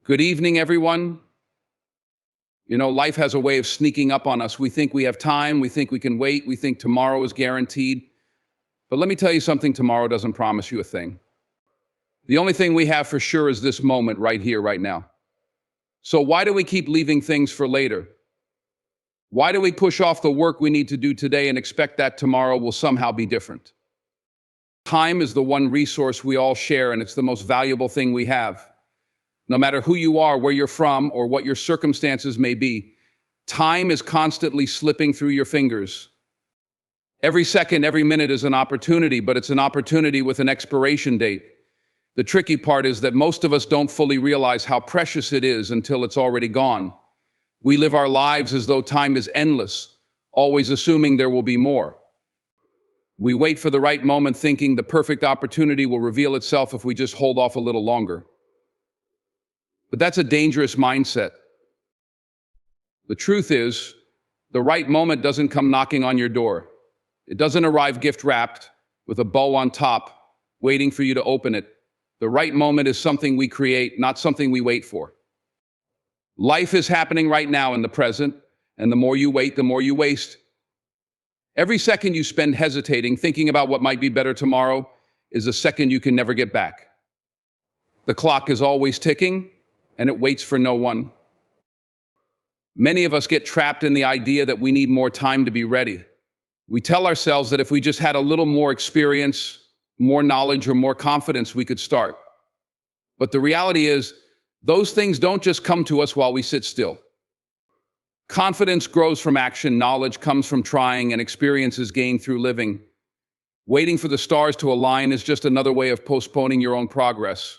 Good evening, everyone. Life has a way of sneaking up on us. We think we have time, we think we can wait, we think tomorrow is guaranteed. But let me tell you something, tomorrow doesn't promise you a thing. The only thing we have for sure is this moment right here, right now. So why do we keep leaving things for later? Why do we push off the work we need to do today and expect that tomorrow will somehow be different? Time is the one resource we all share, and it's the most valuable thing we have. No matter who you are, where you're from, or what your circumstances may be, time is constantly slipping through your fingers. Every second, every minute is an opportunity, but it's an opportunity with an expiration date. The tricky part is that most of us don't fully realize how precious it is until it's already gone. We live our lives as though time is endless, always assuming there will be more. We wait for the right moment thinking the perfect opportunity will reveal itself if we just hold off a little longer. But that's a dangerous mindset. The truth is, the right moment doesn't come knocking on your door. It doesn't arrive gift-wrapped with a bow on top, waiting for you to open it. The right moment is something we create, not something we wait for. Life is happening right now in the present, and the more you wait, the more you waste. Every second you spend hesitating, thinking about what might be better tomorrow, is a second you can never get back. The clock is always ticking, and it waits for no one. Many of us get trapped in the idea that we need more time to be ready. We tell ourselves that if we just had a little more experience, more knowledge, or more confidence, we could start. But the reality is, those things don't just come to us while we sit still. Confidence grows from action, knowledge comes from trying, and experience is gained through living. Waiting for the stars to align is just another way of postponing your own progress.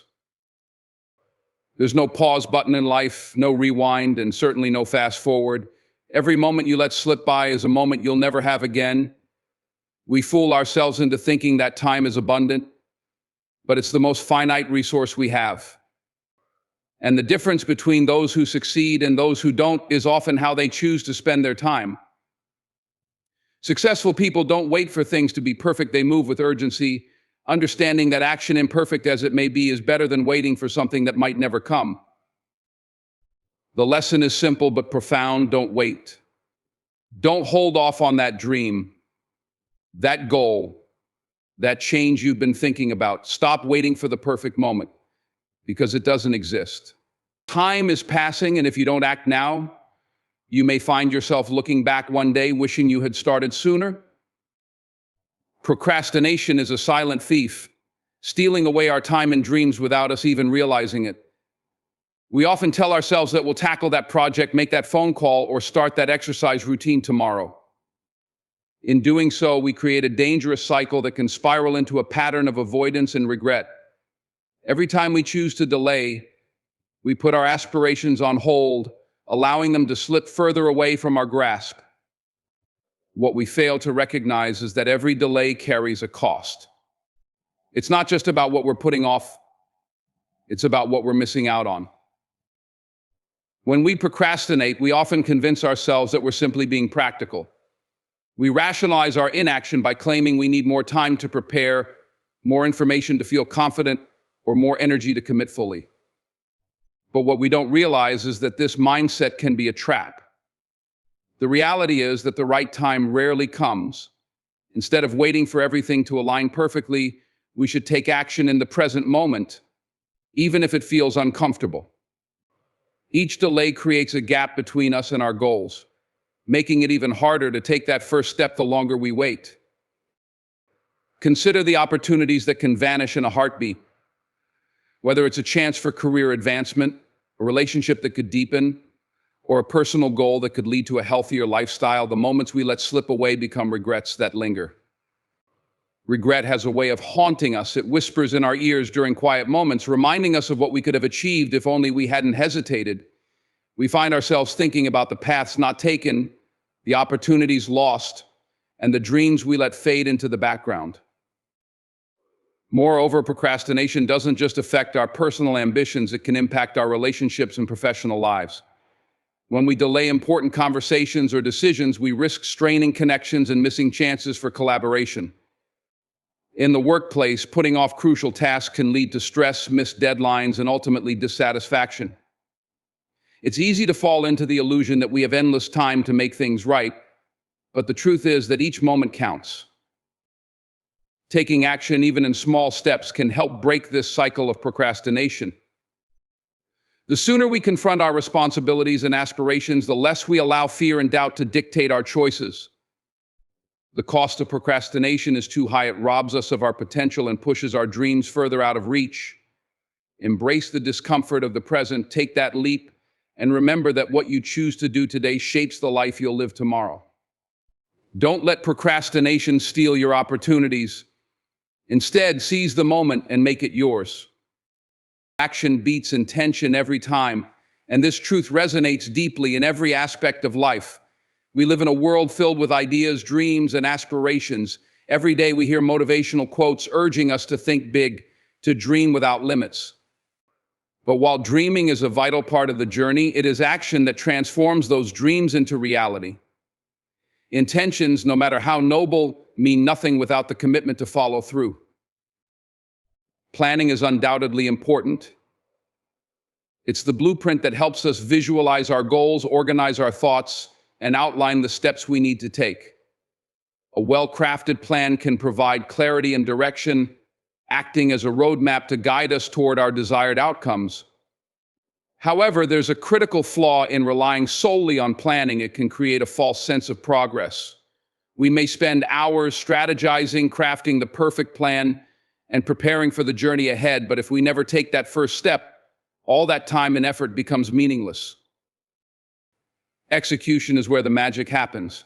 There's no pause button in life, no rewind, and certainly no fast forward. Every moment you let slip by is a moment you'll never have again. We fool ourselves into thinking that time is abundant, but it's the most finite resource we have. And the difference between those who succeed and those who don't is often how they choose to spend their time. Successful people don't wait for things to be perfect, they move with urgency, understanding that action, imperfect as it may be, is better than waiting for something that might never come. The lesson is simple but profound: don't wait. Don't hold off on that dream, that goal, that change you've been thinking about. Stop waiting for the perfect moment, because it doesn't exist. Time is passing, and if you don't act now, you may find yourself looking back one day wishing you had started sooner. Procrastination is a silent thief, stealing away our time and dreams without us even realizing it. We often tell ourselves that we'll tackle that project, make that phone call, or start that exercise routine tomorrow. In doing so, we create a dangerous cycle that can spiral into a pattern of avoidance and regret. Every time we choose to delay, we put our aspirations on hold, allowing them to slip further away from our grasp. What we fail to recognize is that every delay carries a cost. It's not just about what we're putting off, it's about what we're missing out on. When we procrastinate, we often convince ourselves that we're simply being practical. We rationalize our inaction by claiming we need more time to prepare, more information to feel confident, or more energy to commit fully. But what we don't realize is that this mindset can be a trap. The reality is that the right time rarely comes. Instead of waiting for everything to align perfectly, we should take action in the present moment, even if it feels uncomfortable. Each delay creates a gap between us and our goals, making it even harder to take that first step the longer we wait. Consider the opportunities that can vanish in a heartbeat. Whether it's a chance for career advancement, a relationship that could deepen, or a personal goal that could lead to a healthier lifestyle, the moments we let slip away become regrets that linger. Regret has a way of haunting us. It whispers in our ears during quiet moments, reminding us of what we could have achieved if only we hadn't hesitated. We find ourselves thinking about the paths not taken, the opportunities lost, and the dreams we let fade into the background. Moreover, procrastination doesn't just affect our personal ambitions, it can impact our relationships and professional lives. When we delay important conversations or decisions, we risk straining connections and missing chances for collaboration. In the workplace, putting off crucial tasks can lead to stress, missed deadlines, and ultimately dissatisfaction. It's easy to fall into the illusion that we have endless time to make things right, but the truth is that each moment counts. Taking action, even in small steps, can help break this cycle of procrastination. The sooner we confront our responsibilities and aspirations, the less we allow fear and doubt to dictate our choices. The cost of procrastination is too high. It robs us of our potential and pushes our dreams further out of reach. Embrace the discomfort of the present, take that leap, and remember that what you choose to do today shapes the life you'll live tomorrow. Don't let procrastination steal your opportunities. Instead, seize the moment and make it yours. Action beats intention every time, and this truth resonates deeply in every aspect of life. We live in a world filled with ideas, dreams, and aspirations. Every day we hear motivational quotes urging us to think big, to dream without limits. But while dreaming is a vital part of the journey, it is action that transforms those dreams into reality. Intentions, no matter how noble, mean nothing without the commitment to follow through. Planning is undoubtedly important. It's the blueprint that helps us visualize our goals, organize our thoughts, and outline the steps we need to take. A well-crafted plan can provide clarity and direction, acting as a roadmap to guide us toward our desired outcomes. However, there's a critical flaw in relying solely on planning. It can create a false sense of progress. We may spend hours strategizing, crafting the perfect plan, and preparing for the journey ahead, but if we never take that first step, all that time and effort becomes meaningless. Execution is where the magic happens.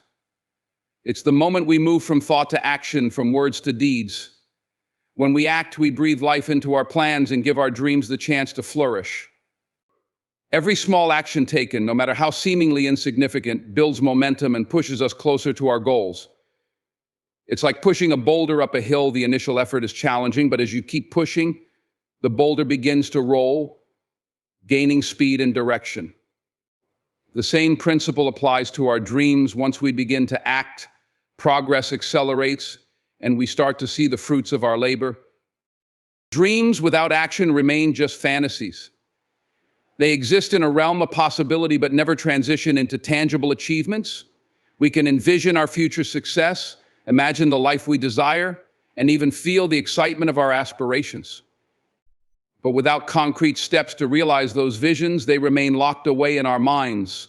It's the moment we move from thought to action, from words to deeds. When we act, we breathe life into our plans and give our dreams the chance to flourish. Every small action taken, no matter how seemingly insignificant, builds momentum and pushes us closer to our goals. It's like pushing a boulder up a hill. The initial effort is challenging, but as you keep pushing, the boulder begins to roll, gaining speed and direction. The same principle applies to our dreams. Once we begin to act, progress accelerates, and we start to see the fruits of our labor. Dreams without action remain just fantasies. They exist in a realm of possibility but never transition into tangible achievements. We can envision our future success, imagine the life we desire, and even feel the excitement of our aspirations. But without concrete steps to realize those visions, they remain locked away in our minds.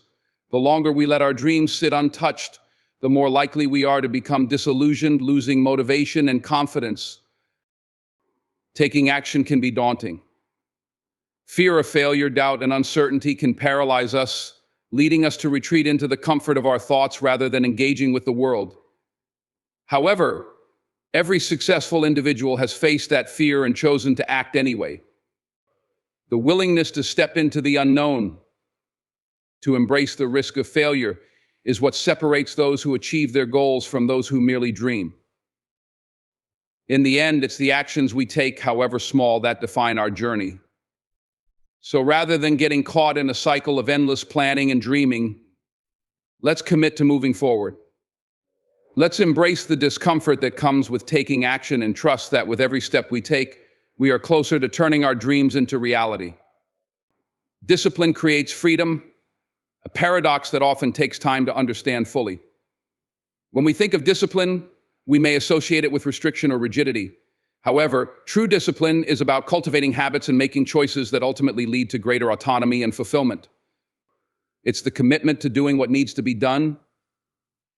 The longer we let our dreams sit untouched, the more likely we are to become disillusioned, losing motivation and confidence. Taking action can be daunting. Fear of failure, doubt, and uncertainty can paralyze us, leading us to retreat into the comfort of our thoughts rather than engaging with the world. However, every successful individual has faced that fear and chosen to act anyway. The willingness to step into the unknown, to embrace the risk of failure, is what separates those who achieve their goals from those who merely dream. In the end, it's the actions we take, however small, that define our journey. So rather than getting caught in a cycle of endless planning and dreaming, let's commit to moving forward. Let's embrace the discomfort that comes with taking action and trust that with every step we take, we are closer to turning our dreams into reality. Discipline creates freedom, a paradox that often takes time to understand fully. When we think of discipline, we may associate it with restriction or rigidity. However, true discipline is about cultivating habits and making choices that ultimately lead to greater autonomy and fulfillment. It's the commitment to doing what needs to be done,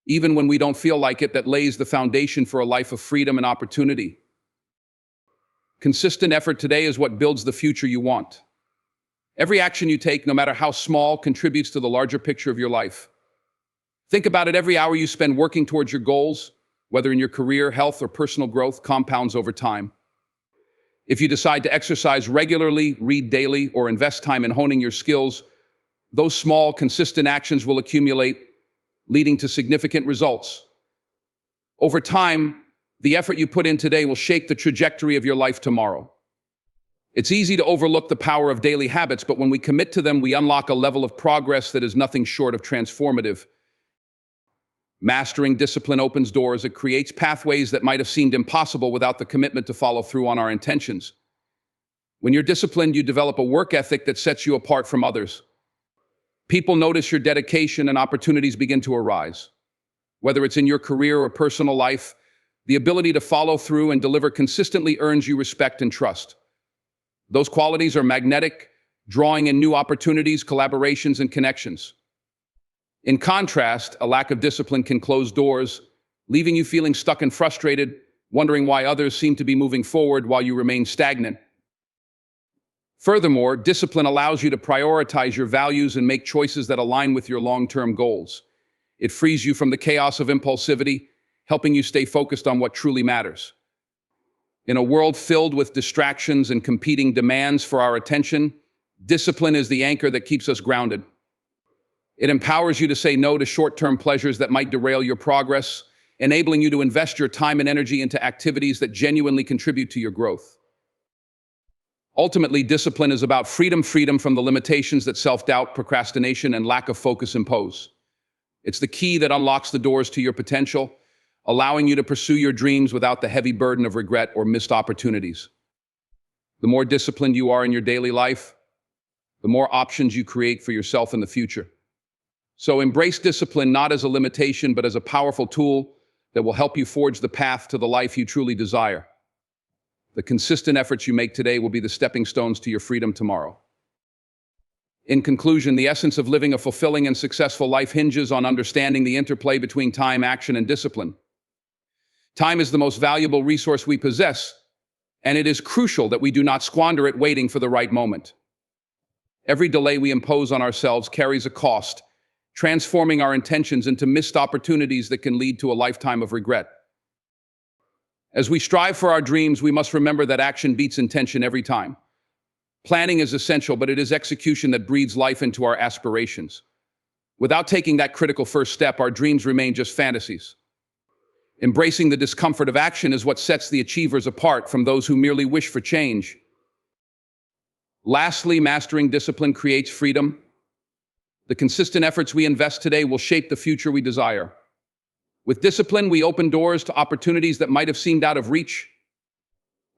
even when we don't feel like it, that lays the foundation for a life of freedom and opportunity. Consistent effort today is what builds the future you want. Every action you take, no matter how small, contributes to the larger picture of your life. Think about it. Every hour you spend working towards your goals, whether in your career, health, or personal growth, compounds over time. If you decide to exercise regularly, read daily, or invest time in honing your skills, those small, consistent actions will accumulate, leading to significant results. Over time, the effort you put in today will shape the trajectory of your life tomorrow. It's easy to overlook the power of daily habits, but when we commit to them, we unlock a level of progress that is nothing short of transformative. Mastering discipline opens doors. It creates pathways that might have seemed impossible without the commitment to follow through on our intentions. When you're disciplined, you develop a work ethic that sets you apart from others. People notice your dedication and opportunities begin to arise. Whether it's in your career or personal life, the ability to follow through and deliver consistently earns you respect and trust. Those qualities are magnetic, drawing in new opportunities, collaborations, and connections. In contrast, a lack of discipline can close doors, leaving you feeling stuck and frustrated, wondering why others seem to be moving forward while you remain stagnant. Furthermore, discipline allows you to prioritize your values and make choices that align with your long-term goals. It frees you from the chaos of impulsivity, helping you stay focused on what truly matters. In a world filled with distractions and competing demands for our attention, discipline is the anchor that keeps us grounded. It empowers you to say no to short-term pleasures that might derail your progress, enabling you to invest your time and energy into activities that genuinely contribute to your growth. Ultimately, discipline is about freedom from the limitations that self-doubt, procrastination, and lack of focus impose. It's the key that unlocks the doors to your potential, allowing you to pursue your dreams without the heavy burden of regret or missed opportunities. The more disciplined you are in your daily life, the more options you create for yourself in the future. So embrace discipline not as a limitation, but as a powerful tool that will help you forge the path to the life you truly desire. The consistent efforts you make today will be the stepping stones to your freedom tomorrow. In conclusion, the essence of living a fulfilling and successful life hinges on understanding the interplay between time, action, and discipline. Time is the most valuable resource we possess, and it is crucial that we do not squander it waiting for the right moment. Every delay we impose on ourselves carries a cost, transforming our intentions into missed opportunities that can lead to a lifetime of regret. As we strive for our dreams, we must remember that action beats intention every time. Planning is essential, but it is execution that breathes life into our aspirations. Without taking that critical first step, our dreams remain just fantasies. Embracing the discomfort of action is what sets the achievers apart from those who merely wish for change. Lastly, mastering discipline creates freedom. The consistent efforts we invest today will shape the future we desire. With discipline, we open doors to opportunities that might have seemed out of reach.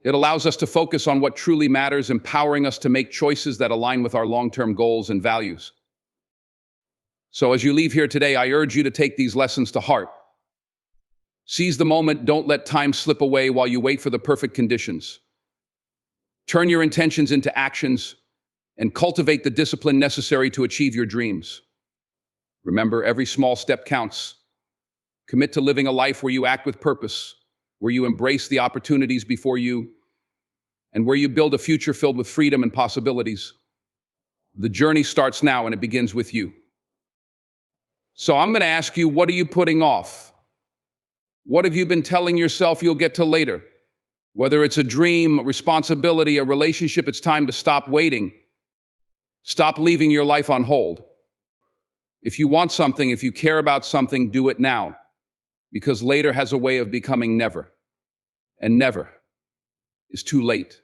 It allows us to focus on what truly matters, empowering us to make choices that align with our long-term goals and values. So as you leave here today, I urge you to take these lessons to heart. Seize the moment, don't let time slip away while you wait for the perfect conditions. Turn your intentions into actions and cultivate the discipline necessary to achieve your dreams. Remember, every small step counts. Commit to living a life where you act with purpose, where you embrace the opportunities before you, and where you build a future filled with freedom and possibilities. The journey starts now and it begins with you. So I'm going to ask you, what are you putting off? What have you been telling yourself you'll get to later? Whether it's a dream, a responsibility, a relationship, it's time to stop waiting. Stop leaving your life on hold. If you want something, if you care about something, do it now. Because later has a way of becoming never. And never is too late.